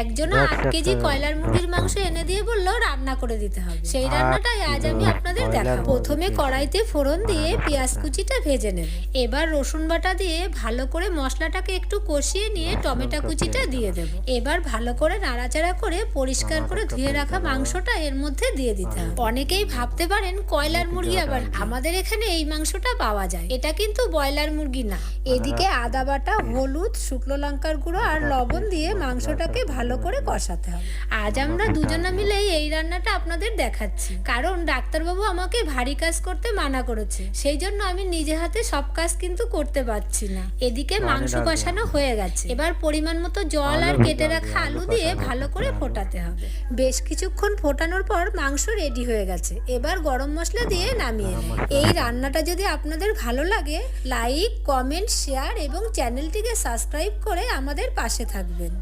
একজন 8 কেজি কয়লার মুরগির মাংস এনে দিয়ে বললো রান্না করে দিতে হবে। সেই রান্নাটাই আজ আমি আপনাদের দেখাবো। প্রথমে কড়াইতে ফোড়ন দিয়ে পেঁয়াজ কুচিটা ভেজে নেব। এবার রসুন বাটা দিয়ে ভালো করে মশলাটাকে একটু কষিয়ে নিয়ে টমেটো কুচিটা দিয়ে দেব। এবার ভালো করে নাড়াচাড়া করে পরিষ্কার করে ধুয়ে রাখা মাংসটা এর মধ্যে দিয়ে দিতে হবে। অনেকেই ভাবতে পারেন কয়লার মুরগি, আবার আমাদের এখানে এই মাংসটা পাওয়া যায়, এটা কিন্তু ব্রয়লার মুরগি না। এদিকে আদা বাটা, হলুদ, শুকনো লঙ্কার গুঁড়ো আর লবণ দিয়ে মাংসটাকে ভালো করে কষাতে হবে। আজ আমরা দুজনে মিলে এই রান্নাটা আপনাদের দেখাচ্ছি, কারণ ডাক্তারবাবু আমাকে ভারী কাজ করতে মানা করেছে, সেই জন্য আমি নিজে হাতে সব কাজ কিন্তু করতে পারছি না। এদিকে মাংস কষানো হয়ে গেছে, এবার পরিমাণ মতো জল আর কেটে রাখা আলু দিয়ে ভালো করে ফোটাতে হবে। বেশ কিছুক্ষণ ফোটানোর পর মাংস রেডি হয়ে গেছে। এবার গরম মশলা দিয়ে নামিয়ে নেব। এই রান্নাটা যদি আপনাদের ভালো লাগে, লাইক, কমেন্ট, শেয়ার এবং চ্যানেলটিকে সাবস্ক্রাইব করে আমাদের পাশে থাকবেন।